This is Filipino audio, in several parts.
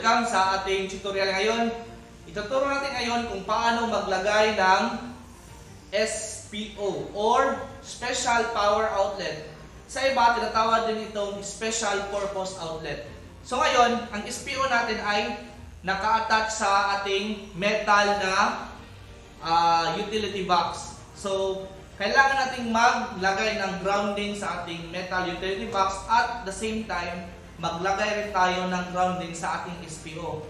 Welcome sa ating tutorial ngayon. Ituturo natin ngayon kung paano maglagay ng SPO or Special Power Outlet. Sa iba, tinatawag din itong Special Purpose Outlet. So ngayon, ang SPO natin ay naka-attach sa ating metal na utility box. So, kailangan nating maglagay ng grounding sa ating metal utility box at the same time, maglagay rin tayo ng grounding sa ating SPO.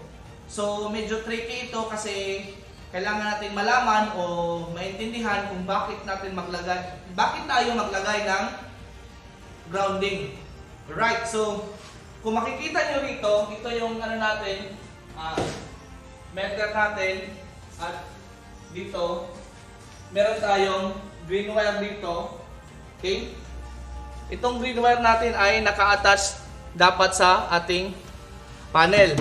So, medyo tricky ito kasi kailangan natin malaman o maintindihan kung bakit tayo maglagay ng grounding. Right, so kung makikita nyo rito, ito yung meter natin at dito meron tayong green wire dito. Okay? Itong green wire natin ay naka-attach dapat sa ating panel.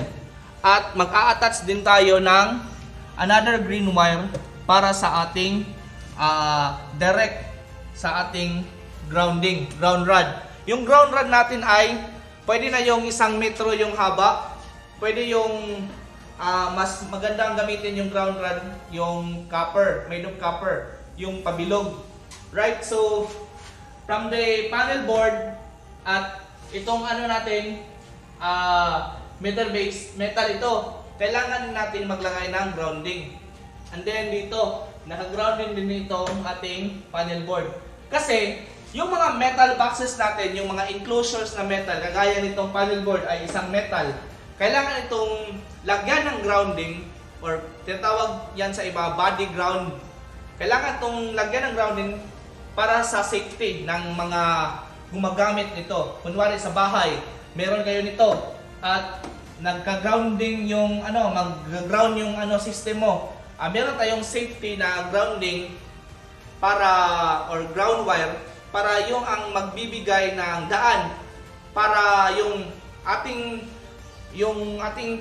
At mag-a-attach din tayo ng another green wire para sa ating direct sa ating ground rod. Yung ground rod natin ay pwede na yung 1 metro yung haba. Pwede yung mas magandang gamitin yung ground rod, yung copper, made of copper, yung pabilog. Right? So, from the panel board at itong metal base, metal ito, kailangan natin maglagay ng grounding. And then dito, naka-grounding din itong ating panel board. Kasi, yung mga metal boxes natin, yung mga enclosures na metal, kagaya nitong panel board ay isang metal. Kailangan itong lagyan ng grounding or tinatawag yan sa iba, body ground. Kailangan itong lagyan ng grounding para sa safety ng mga gumagamit nito. Kunwari sa bahay, meron kayo nito at nagka-grounding yung mag-ground yung system mo. Meron tayong safety na grounding or ground wire para yung ang magbibigay ng daan para yung ating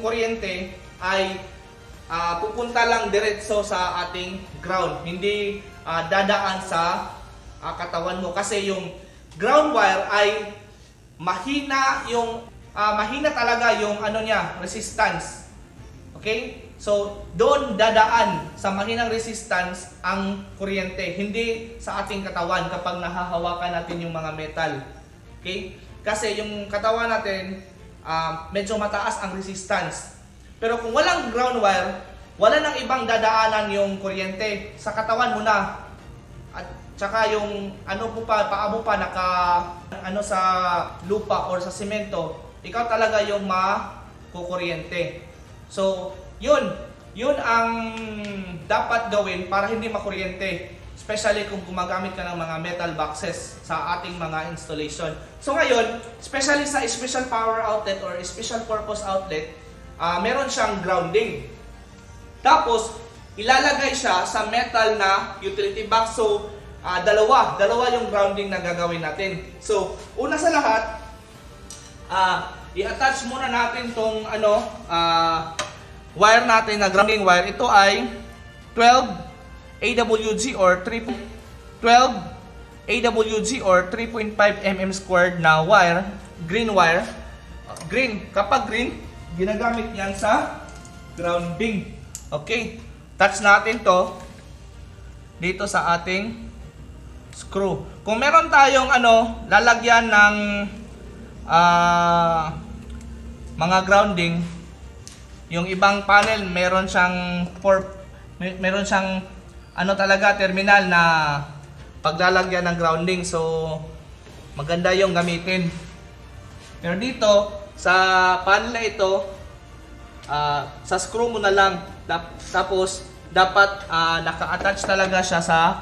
kuryente ay pupunta lang diretso sa ating ground, hindi dadaan sa katawan mo kasi yung ground wire ay mahina talaga yung resistance. Okay? So, doon dadaan sa mahinang resistance ang kuryente, hindi sa ating katawan kapag nahahawakan natin yung mga metal. Okay? Kasi yung katawan natin, medyo mataas ang resistance. Pero kung walang ground wire, wala nang ibang dadaanan yung kuryente. Sa katawan mo na. At tsaka yung paa mo pa sa lupa or sa simento, ikaw talaga yung makukuryente. So, yun ang dapat gawin para hindi makuryente. Especially kung gumagamit ka ng mga metal boxes sa ating mga installation. So ngayon, especially sa special power outlet or special purpose outlet, meron siyang grounding. Tapos, ilalagay siya sa metal na utility box. So, dalawa yung grounding na gagawin natin. So, una sa lahat, i-attach muna natin tong wire natin na grounding wire. Ito ay 12 AWG or 3.5 mm squared na wire, green wire. Kapag green, ginagamit yan sa grounding. Okay, touch natin to dito sa ating screw. Kung meron tayong lalagyan ng mga grounding, yung ibang panel meron siyang terminal na paglalagyan ng grounding. So, maganda yung gamitin. Pero dito, sa panel na ito, sa screw mo na lang. Tapos, dapat naka-attach talaga siya sa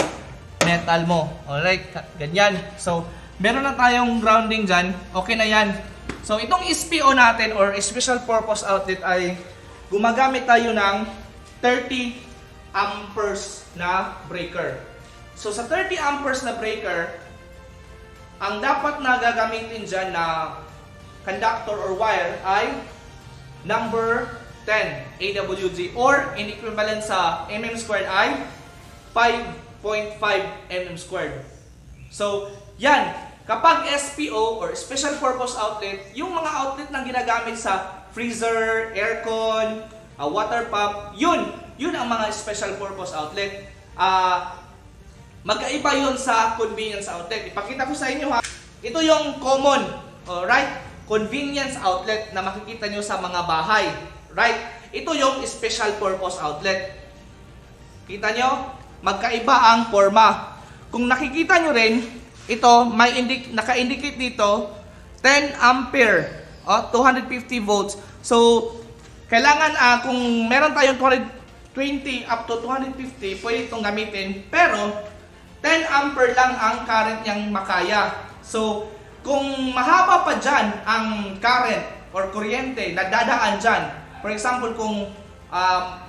metal mo. Alright, ganyan. So, meron na tayong grounding dyan. Okay na yan. So, itong SPO natin or Special Purpose Outlet ay gumagamit tayo ng 30 amperes na breaker. So sa 30 amperes na breaker, ang dapat na gagamitin dyan na conductor or wire ay number 10 AWG or in equivalent sa mm squared ay 5.5 mm squared. So yan, kapag SPO or Special Purpose Outlet, yung mga outlet na ginagamit sa freezer, aircon, water pump, yun ang mga special purpose outlet. Magkaiba yun sa convenience outlet. Ipakita ko sa inyo ha. Ito yung common, right? Convenience outlet na makikita nyo sa mga bahay, right? Ito yung special purpose outlet. Kita nyo? Magkaiba ang forma. Kung nakikita nyo rin, ito may naka-indicate dito 10 ampere, 250 volts. So, kailangan kung meron tayong 220 up to 250, pwede itong gamitin. Pero, 10 ampere lang ang current niyang makaya. So, kung mahaba pa dyan ang current or kuryente na dadaan dyan, for example, kung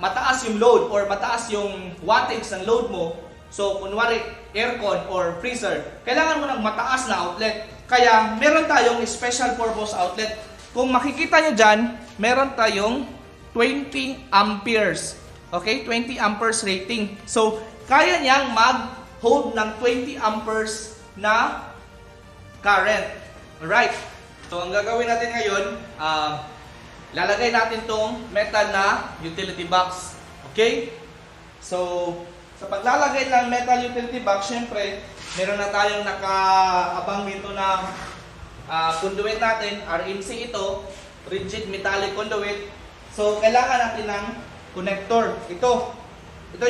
mataas yung load or mataas yung wattage ng load mo, so kunwari aircon or freezer, kailangan mo ng mataas na outlet. Kaya meron tayong special purpose outlet. Kung makikita nyo dyan, meron tayong 20 amperes. Okay? 20 amperes rating. So, kaya niyang mag-hold ng 20 amperes na current. Alright? So, ang gagawin natin ngayon, lalagay natin tong metal na utility box. Okay? So, sa paglalagay ng metal utility box, syempre, meron na tayong nakaabang dito na conduit natin. RMC ito, rigid metallic conduit. So, kailangan natin ng connector. Ito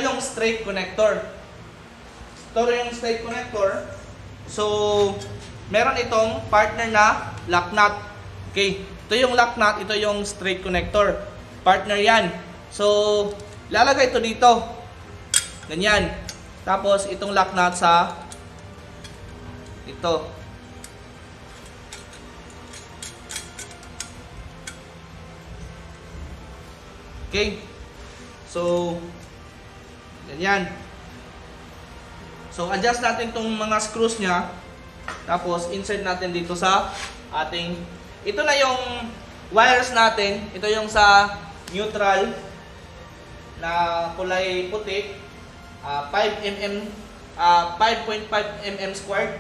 yung straight connector. Ito yung straight connector. So, meron itong partner na lock nut. Okay? Ito yung lock nut, ito yung straight connector. Partner yan. So, lalagay ito dito. Ganyan. Tapos, itong lock nut sa ito. Okay? So, ganyan. So, adjust natin itong mga screws niya. Tapos, insert natin dito sa ating... Ito na yung wires natin. Ito yung sa neutral na kulay puti. 5 5.5 mm squared.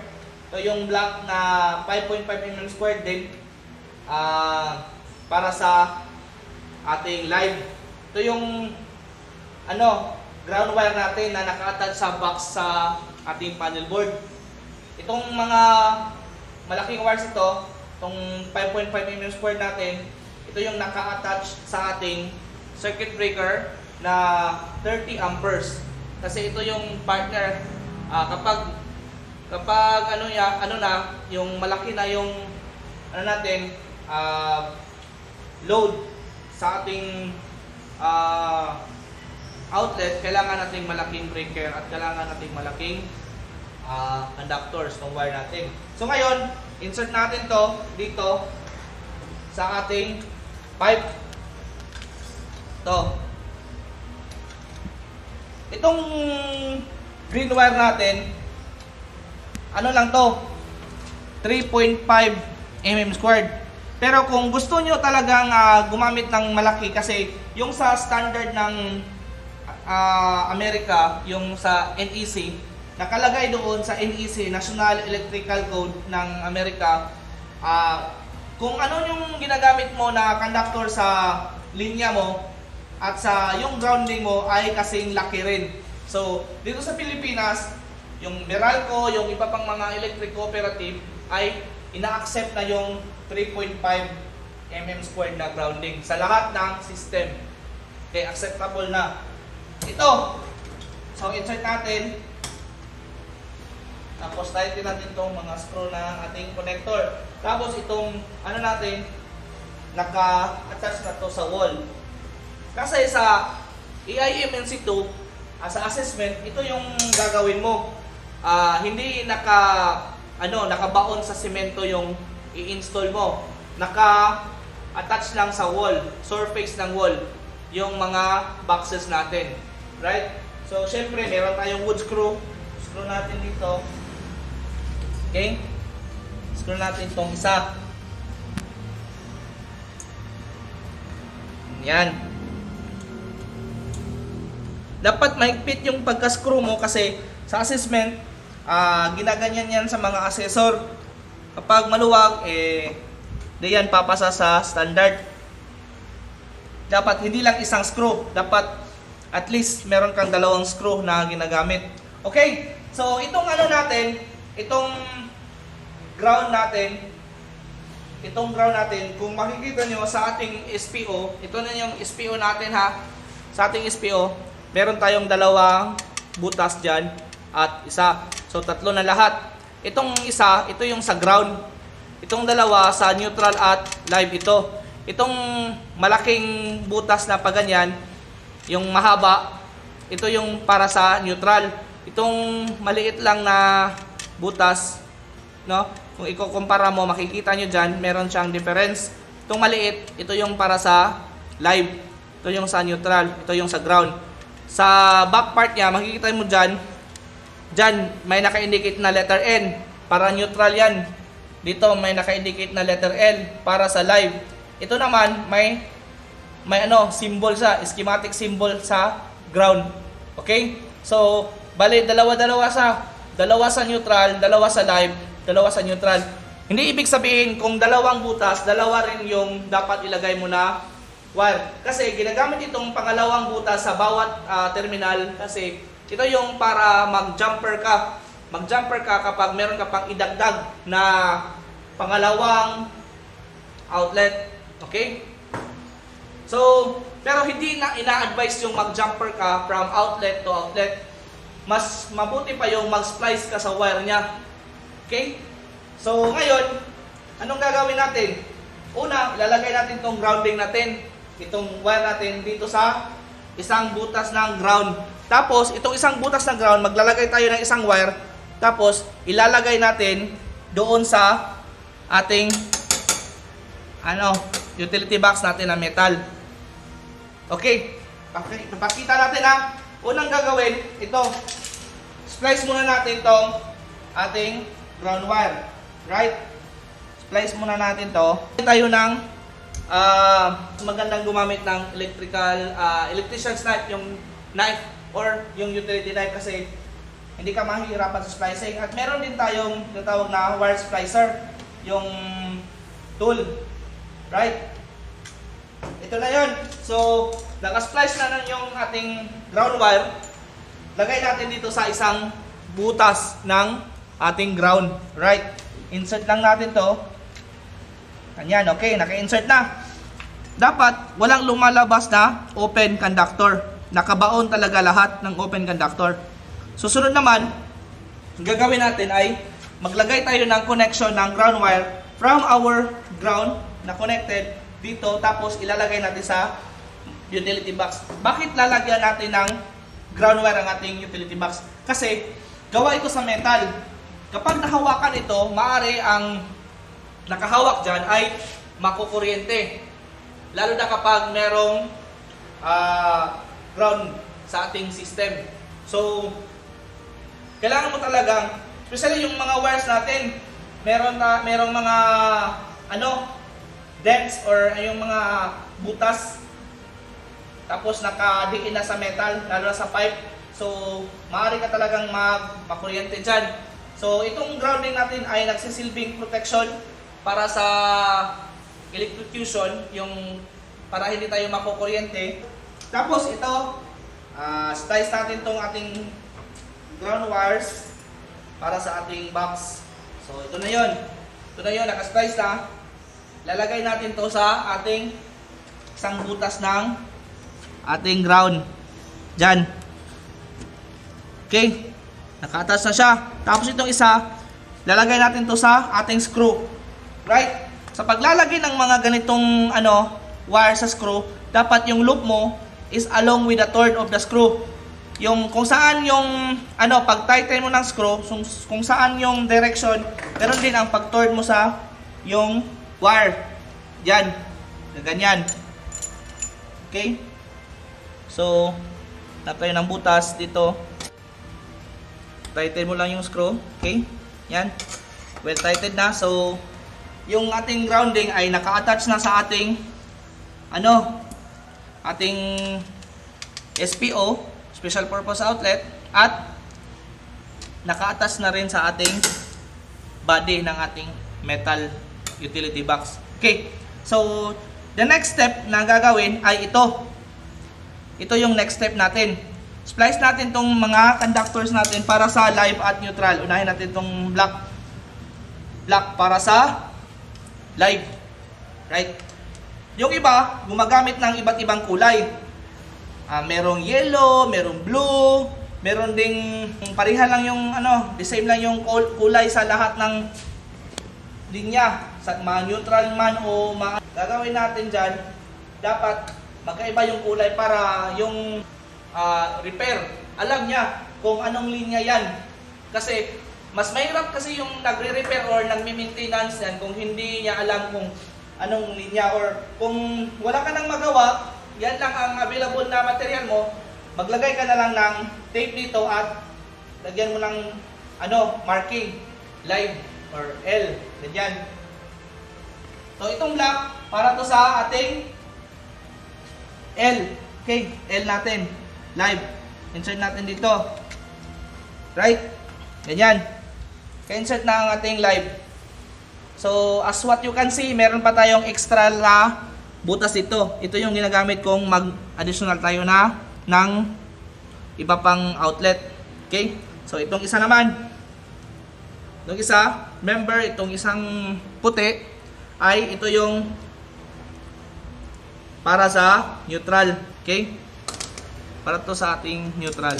Ito yung black na 5.5 mm squared din. Para sa ating live. Ito yung ground wire natin na naka-attach sa box sa ating panel board. Itong mga malaking wires ito, itong 5.5 mm squared natin, ito yung naka-attach sa ating circuit breaker na 30 amperes. Kasi ito yung partner kapag yung malaki na yung natin load sa ating outlet, kailangan nating malaking breaker at kailangan nating malaking conductors ng wire natin. So ngayon, insert natin to dito sa ating pipe. Itong green wire natin, ano lang to? 3.5 mm squared. Pero kung gusto nyo talagang gumamit ng malaki, kasi yung sa standard ng Amerika, yung sa NEC, nakalagay doon sa NEC, National Electrical Code ng Amerika, kung ano yung ginagamit mo na conductor sa linya mo at sa yung grounding mo ay kasing laki rin. So, dito sa Pilipinas, yung Meralco, yung iba pang mga electric cooperative ay ina-accept na yung 3.5 mm squared na grounding sa lahat ng system. Okay, acceptable na. Ito. So, insert natin. Tapos, tighten natin itong mga screw ng ating connector. Tapos, itong, natin, naka-attach na to sa wall. Kasi sa EIMNC2, sa assessment, ito yung gagawin mo. Hindi nakabaon sa semento yung i-install mo. Naka-attach lang sa wall, surface ng wall, yung mga boxes natin. Right? So, syempre, meron tayong wood screw. Screw natin dito. Okay? Screw natin itong isa. Yan. Dapat mahigpit yung pagka-screw mo kasi sa assessment, ginaganyan yan sa mga assessor. Kapag maluwag, diyan papasa sa standard. dapat hindi lang isang screw, dapat at least meron kang dalawang screw na ginagamit. Okay, so itong ano natin, itong ground natin, kung makikita nyo sa ating SPO, ito na yung SPO natin ha. Sa ating SPO, meron tayong dalawang butas dyan at isa. So tatlo na lahat. Itong isa, ito yung sa ground. Itong dalawa sa neutral at live ito. Itong malaking butas na paganyan, yung mahaba, ito yung para sa neutral. Itong maliit lang na butas, no? Kung ikukumpara mo, makikita nyo dyan, meron siyang difference. Itong maliit, ito yung para sa live. Ito yung sa neutral, ito yung sa ground. Sa back part niya, makikita mo dyan, may naka-indicate na letter N, para neutral yan. Dito may naka-indicate na letter L, para sa live. Ito naman, may symbol sa, schematic symbol sa ground. Okay? So, bali, dalawa sa neutral, dalawa sa live, dalawa sa neutral. Hindi ibig sabihin kung dalawang butas, dalawa rin yung dapat ilagay mo na wire. Kasi ginagamit itong pangalawang butas sa bawat terminal kasi ito yung para mag-jumper ka. Mag-jumper ka kapag meron ka pang idagdag na pangalawang outlet. Okay? So, pero hindi na ina-advise yung mag-jumper ka from outlet to outlet. Mas mabuti pa yung mag-splice ka sa wire niya. Okay? So, ngayon, anong gagawin natin? Una, ilalagay natin itong grounding natin. Itong wire natin dito sa isang butas ng ground. Tapos, itong isang butas ng ground, maglalagay tayo ng isang wire. Tapos, ilalagay natin doon sa ating utility box natin na metal. Okay. Pakita natin ha. Unang gagawin, ito. Splice muna natin tong ating ground wire. Right? Splice muna natin to. Tayo ng magandang gumamit ng electrician's knife, yung knife or yung utility knife kasi hindi ka mahihirapan sa splicing. At meron din tayong tinatawag na wire splicer, yung tool. Right? Ito na yun. So, naka-splice na yung ating ground wire. Lagay natin dito sa isang butas ng ating ground. Right? Insert lang natin to. Ganyan, okay. Naka-insert na. Dapat, walang lumalabas na open conductor. Nakabaon talaga lahat ng open conductor. Susunod naman, ang gagawin natin ay maglagay tayo ng connection ng ground wire from our ground na connected dito, tapos ilalagay natin sa utility box. Bakit lalagyan natin ng ground wire ang ating utility box? Kasi gawa ito sa metal. Kapag nahawakan ito, maaari ang nakahawak dyan ay makukuryente. Lalo na kapag merong ground sa ating system. So, kailangan mo talagang, especially yung mga wires natin, merong mga dents or yung mga butas, tapos nakadiin na sa metal, lalo na sa pipe. So, maaari ka talagang makuryente dyan. So, itong grounding natin ay nagsisilbing protection para sa electrocution, yung para hindi tayo makukuryente. Tapos ito, splice natin tong ating ground wires para sa ating box. So, ito na yun. Ito na yun, naka-splice na. Lalagay natin to sa ating isang butas ng ating ground. Diyan. Okay. Naka-attach na siya. Tapos itong isa, lalagay natin to sa ating screw. Right? Sa paglalagay ng mga ganitong wire sa screw, dapat yung loop mo is along with the turn of the screw. Yung kung saan yung pag-tighten mo ng screw, kung saan yung direction, ganoon din ang pag-turn mo sa yung wire. Yan. Ganyan. Okay? So, tayo ng butas dito. Tighten mo lang yung screw. Okay? Yan. Well tightened na. So, yung ating grounding ay naka-attach na sa ating ating SPO, Special Purpose Outlet, at naka-attach na rin sa ating body ng ating metal utility box. Okay. So, The next step na gagawin ay ito. Ito yung next step natin. Splice natin tong mga conductors natin para sa live at neutral. Unahin natin tong black para sa live. Right? Yung iba, gumagamit ng iba't ibang kulay. Merong yellow, merong blue, meron ding pareha lang yung the same lang yung kulay sa lahat ng linya. Sa mga neutral man o mga gagawin natin dyan, dapat magkaiba yung kulay para yung repair, alam niya kung anong linya yan. Kasi mas mahirap kasi yung nagre-repair or nagme-maintenance yan kung hindi niya alam kung anong linya, or kung wala ka nang magawa, yan lang ang available na material mo, maglagay ka na lang ng tape dito at lagyan mo ng marking live or L, ganyan. So itong black para to sa ating L. Okay, L natin. Live. Insert natin dito. Right? Ganyan. Ka-insert na ang ating live. So, as what you can see, meron pa tayong extra na butas dito. Ito yung ginagamit kong mag-additional tayo na ng iba pang outlet. Okay? So, itong isa naman. Itong isa, remember, itong isang puti ay ito yung para sa neutral. Okay? Para to sa ating neutral.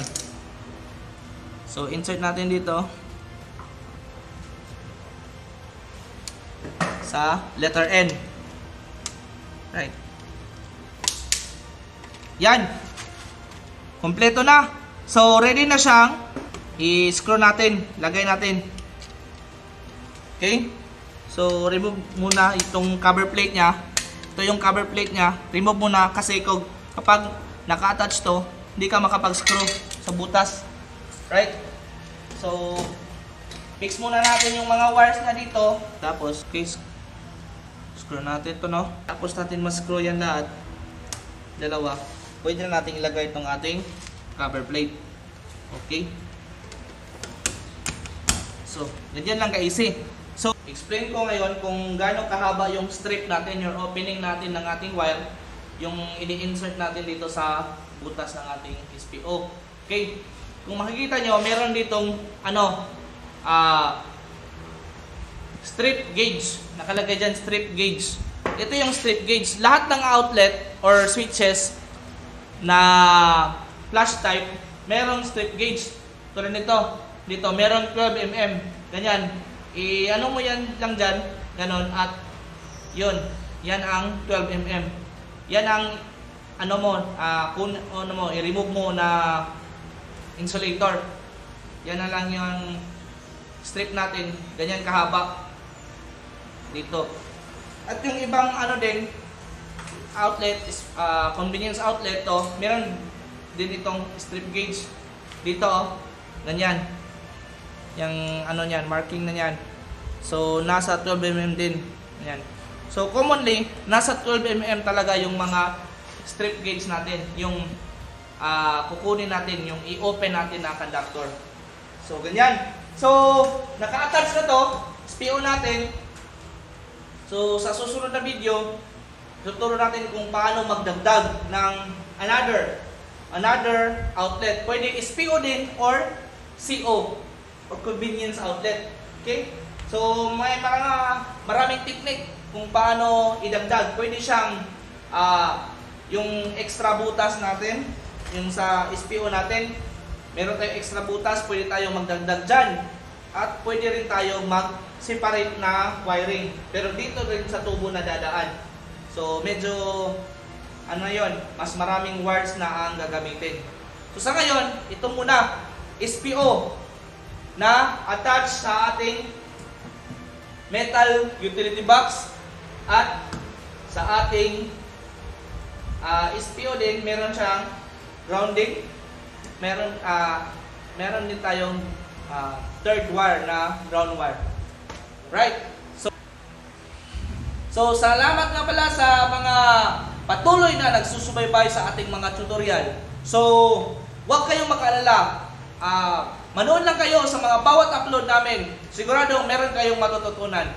So, insert natin dito sa letter N. Right. Yan. Kompleto na. So, ready na siyang i-screw natin. Lagay natin. Okay? So, remove muna itong cover plate niya. Ito yung cover plate niya. Remove muna kasi kapag naka-attach to, hindi ka makapag-screw sa butas. Right? So, fix muna natin yung mga wires na dito. Tapos, okay, screw natin to, no? Tapos natin mas-screw yan lahat. Dalawa. Pwede na natin ilagay itong ating cover plate. Okay? So, ganyan lang ka-easy. So, explain ko ngayon kung gaano kahaba yung strip natin, yung opening natin ng ating wire, yung ini-insert natin dito sa butas ng ating SPO. Okay? Kung makikita nyo, meron ditong strip gauge. Nakalagay dyan strip gauge. Ito yung strip gauge. Lahat ng outlet or switches na flash type, merong strip gauge. Tulad nito. Dito, meron 12 mm. Ganyan. I-ano mo yan lang dyan. Ganon. At yun. Yan ang 12 mm. Yan ang i-remove mo na insulator. Yan na lang yung strip natin. Ganyan kahaba. Dito. At yung ibang outlet, convenience outlet to, meron din itong strip gauge. Dito, ganyan. Yung marking na yan. So, nasa 12 mm din. Ganyan. So, commonly, nasa 12 mm talaga yung mga strip gauge natin. Yung kukunin natin, yung i-open natin na conductor. So, ganyan. So, naka-attach na to, SPO natin. So, sa susunod na video, tuturo natin kung paano magdagdag ng another outlet. Pwede SPO din or CO or convenience outlet. Okay? So, may maraming technique kung paano idagdag. Pwede siyang yung extra butas natin, yung sa SPO natin, meron tayong extra butas, pwede tayong magdagdag dyan. At pwede rin tayo mag-separate na wiring. Pero dito rin sa tubo na dadaan. So, medyo, mas maraming wires na ang gagamitin. So, sa ngayon, ito muna, SPO na attach sa ating metal utility box at sa ating SPO din, meron siyang grounding. Meron din tayong third wire na ground wire. Right? So, salamat nga pala sa mga patuloy na nagsusubaybay sa ating mga tutorial. So, huwag kayong mag-alala. Manood lang kayo sa mga bawat upload namin. Sigurado meron kayong matututunan.